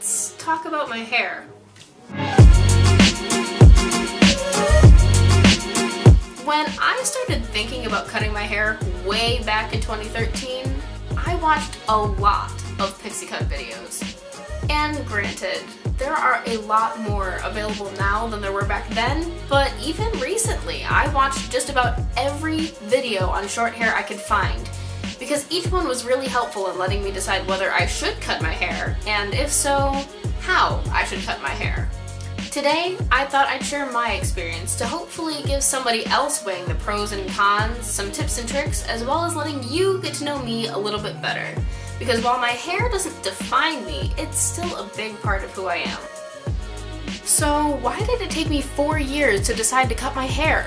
let's talk about my hair. When I started thinking about cutting my hair way back in 2013, I watched a lot of pixie cut videos. And granted, there are a lot more available now than there were back then, but even recently I watched just about every video on short hair I could find, because each one was really helpful in letting me decide whether I should cut my hair, and if so, how I should cut my hair. Today, I thought I'd share my experience to hopefully give somebody else weighing the pros and cons some tips and tricks, as well as letting you get to know me a little bit better. Because while my hair doesn't define me, it's still a big part of who I am. So why did it take me 4 years to decide to cut my hair?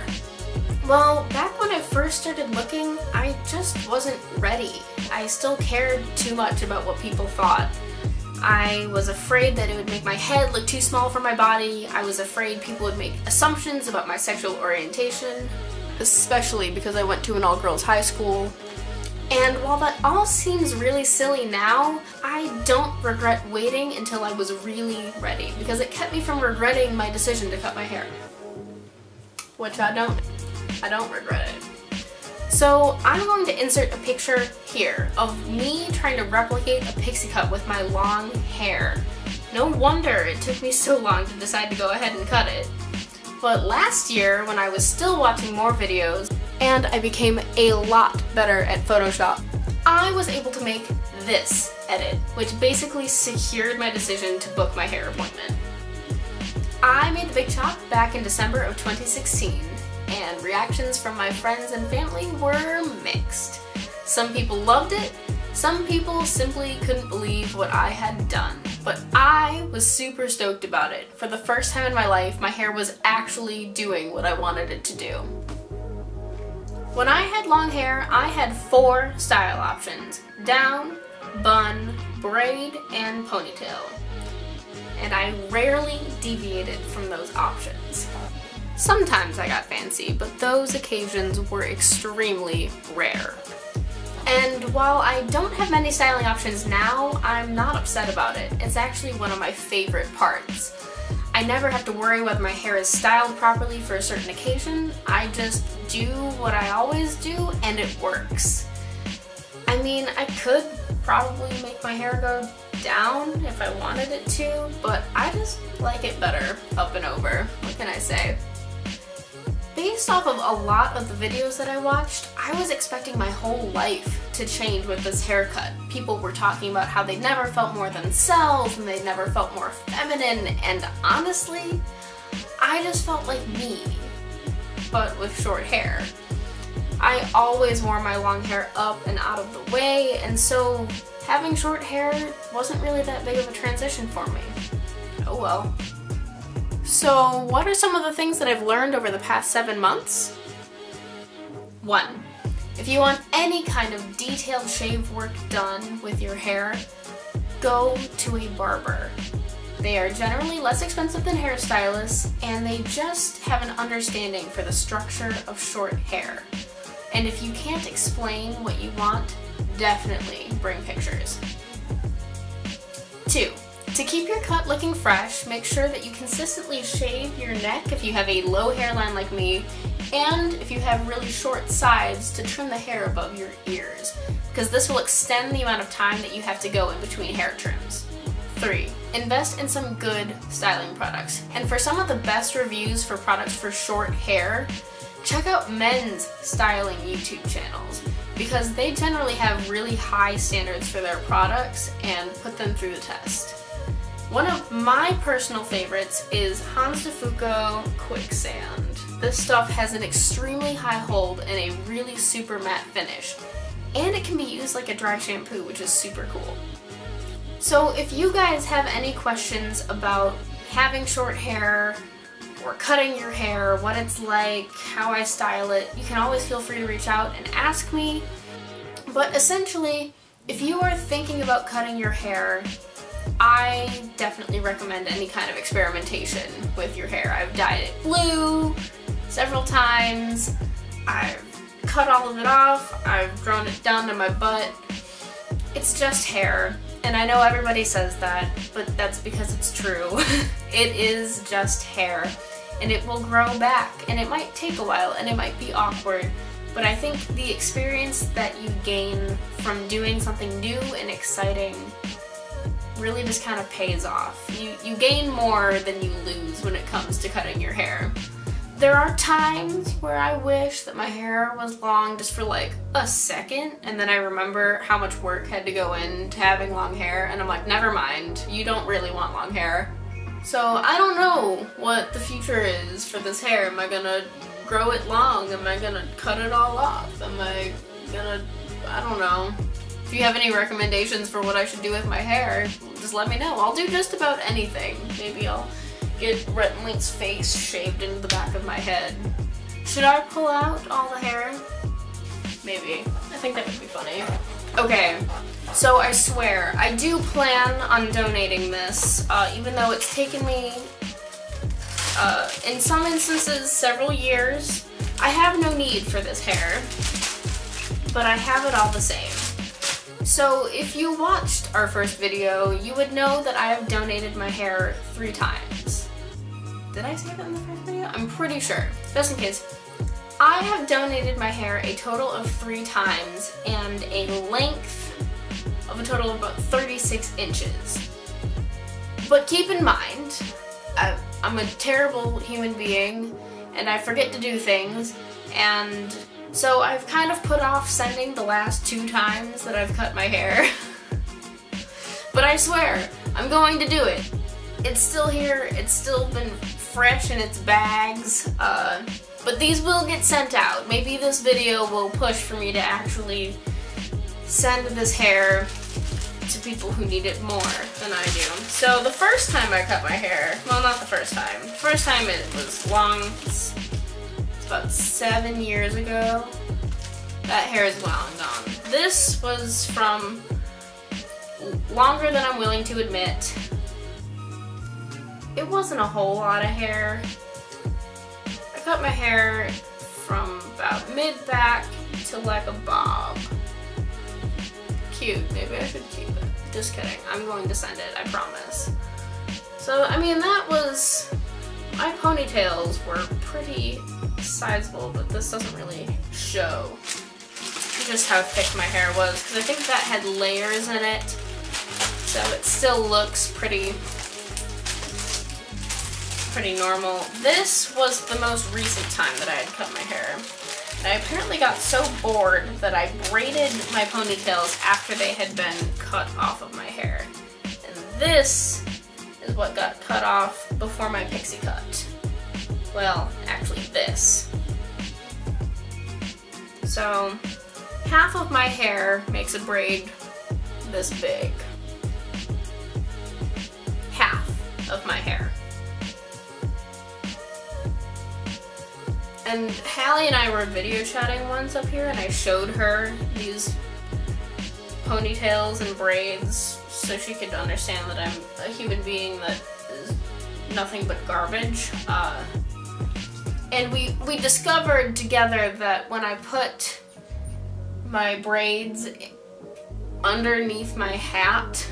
Well, back when I first started looking, I just wasn't ready. I still cared too much about what people thought. I was afraid that it would make my head look too small for my body. I was afraid people would make assumptions about my sexual orientation, especially because I went to an all-girls high school. And while that all seems really silly now, I don't regret waiting until I was really ready, because it kept me from regretting my decision to cut my hair. Which I don't regret it. So I'm going to insert a picture here of me trying to replicate a pixie cut with my long hair. No wonder it took me so long to decide to go ahead and cut it. But last year, when I was still watching more videos, and I became a lot better at Photoshop, I was able to make this edit, which basically secured my decision to book my hair appointment. I made the big chop back in December of 2016, and reactions from my friends and family were mixed. Some people loved it, some people simply couldn't believe what I had done. But I was super stoked about it. For the first time in my life, my hair was actually doing what I wanted it to do. When I had long hair, I had 4 style options: down, bun, braid, and ponytail. And I rarely deviated from those options. Sometimes I got fancy, but those occasions were extremely rare. And while I don't have many styling options now, I'm not upset about it. It's actually one of my favorite parts. I never have to worry whether my hair is styled properly for a certain occasion. I just do what I always do, and it works. I mean, I could probably make my hair go down if I wanted it to, but I just like it better up and over. What can I say? Based off of a lot of the videos that I watched, I was expecting my whole life to change with this haircut. People were talking about how they never felt more themselves and they never felt more feminine, and honestly, I just felt like me, but with short hair. I always wore my long hair up and out of the way, and so having short hair wasn't really that big of a transition for me. Oh well. So what are some of the things that I've learned over the past 7 months? 1. If you want any kind of detailed shave work done with your hair, go to a barber. They are generally less expensive than hairstylists, and they just have an understanding for the structure of short hair. And if you can't explain what you want, definitely bring pictures. 2. To keep your cut looking fresh, make sure that you consistently shave your neck if you have a low hairline like me, and if you have really short sides, to trim the hair above your ears, because this will extend the amount of time that you have to go in between hair trims. 3. Invest in some good styling products. And for some of the best reviews for products for short hair, check out men's styling YouTube channels, because they generally have really high standards for their products and put them through the test. One of my personal favorites is Hans de Foucault Quicksand. This stuff has an extremely high hold and a really super matte finish, and it can be used like a dry shampoo, which is super cool. So if you guys have any questions about having short hair or cutting your hair, what it's like, how I style it, you can always feel free to reach out and ask me. But essentially, if you are thinking about cutting your hair, I definitely recommend any kind of experimentation with your hair. I've dyed it blue several times, I've cut all of it off, I've grown it down to my butt. It's just hair, And I know everybody says that, but that's because it's true. It is just hair, and it will grow back, and it might take a while, and it might be awkward, but I think the experience that you gain from doing something new and exciting really just kind of pays off. You gain more than you lose when it comes to cutting your hair. There are times where I wish that my hair was long just for like a second, and then I remember how much work had to go into having long hair, and I'm like, never mind, you don't really want long hair. So I don't know what the future is for this hair. Am I gonna grow it long? Am I gonna cut it all off? Am I gonna, I don't know. If you have any recommendations for what I should do with my hair, just let me know. I'll do just about anything. Maybe I'll get Rhett and Link's face shaved into the back of my head. Should I pull out all the hair? Maybe. I think that would be funny. Okay, so I swear, I do plan on donating this, even though it's taken me, in some instances, several years. I have no need for this hair, but I have it all the same. So if you watched our first video, you would know that I have donated my hair 3 times. Did I say that in the first video? I'm pretty sure. Just in case. I have donated my hair a total of 3 times and a length of a total of about 36 inches. But keep in mind, I'm a terrible human being and I forget to do things, and so I've kind of put off sending the last 2 times that I've cut my hair. But I swear, I'm going to do it. It's still here, it's still been fresh in its bags, but these will get sent out. Maybe this video will push for me to actually send this hair to people who need it more than I do. So the first time I cut my hair, well, not the first time. The first time it was long. It's about 7 years ago. That hair is long gone. This was from longer than I'm willing to admit. It wasn't a whole lot of hair. I cut my hair from about mid-back to like a bob. Cute, maybe I should keep it. Just kidding, I'm going to send it, I promise. So, I mean, that was, my ponytails were pretty sizable, but this doesn't really show just how thick my hair was, because I think that had layers in it, so it still looks pretty normal. This was the most recent time that I had cut my hair. And I apparently got so bored that I braided my ponytails after they had been cut off of my hair. And this is what got cut off before my pixie cut. Well, actually this. So, half of my hair makes a braid this big. Half of my hair. And Hallie and I were video chatting once up here, and I showed her these ponytails and braids so she could understand that I'm a human being that is nothing but garbage. And we discovered together that when I put my braids underneath my hat,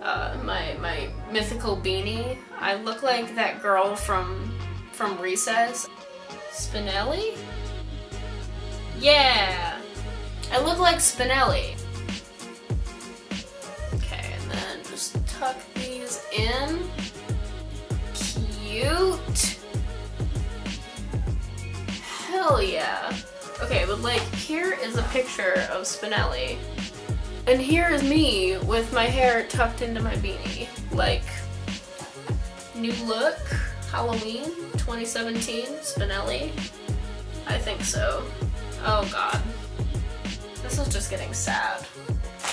my mythical beanie, I look like that girl from Recess. Spinelli? Yeah! I look like Spinelli. Okay, and then just tuck these in. Cute! Hell yeah! Okay, but like, here is a picture of Spinelli. And here is me with my hair tucked into my beanie. Like, new look? Halloween 2017, Spinelli? I think so. Oh god. This is just getting sad.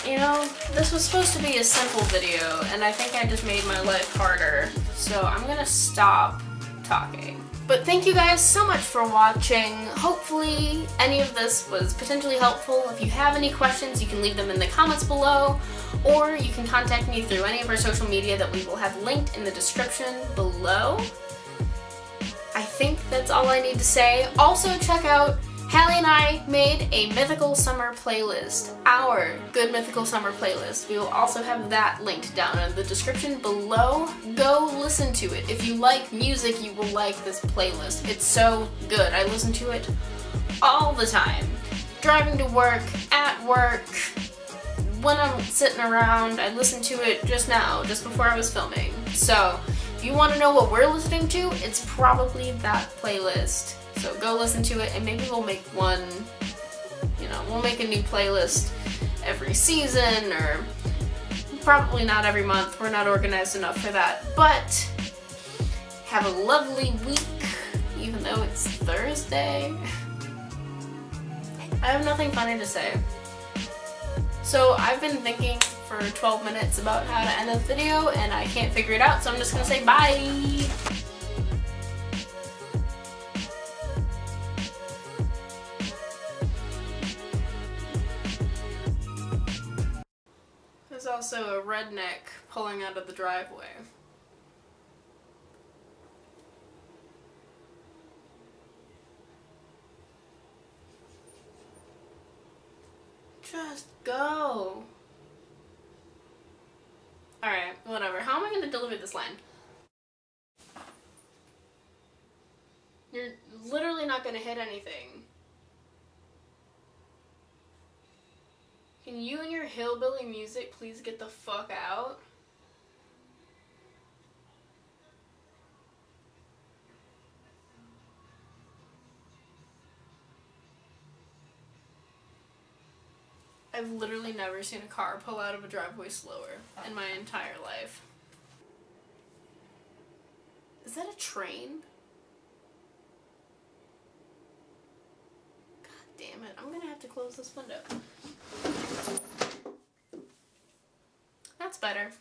You know, this was supposed to be a simple video, and I think I just made my life harder, so I'm gonna stop talking. But thank you guys so much for watching. Hopefully any of this was potentially helpful. If you have any questions, you can leave them in the comments below, or you can contact me through any of our social media that we will have linked in the description below. I think that's all I need to say. Also check out Hallie and I made a Mythical Summer playlist, our Good Mythical Summer playlist. We will also have that linked down in the description below. Go listen to it. If you like music, you will like this playlist. It's so good. I listen to it all the time. Driving to work, at work, when I'm sitting around. I listened to it just now, just before I was filming. So, if you want to know what we're listening to, it's probably that playlist. So go listen to it, and maybe we'll make one, we'll make a new playlist every season, or probably not every month. We're not organized enough for that. But have a lovely week, even though it's Thursday. I have nothing funny to say. So I've been thinking for 12 minutes about how to end this video, and I can't figure it out, so I'm just gonna say bye! There's also a redneck pulling out of the driveway. Just go. Alright, whatever. How am I going to deliver this line? You're literally not going to hit anything. Can you and your hillbilly music please get the fuck out? I've literally never seen a car pull out of a driveway slower in my entire life. Is that a train? God damn it, I'm gonna have to close this window. That's better.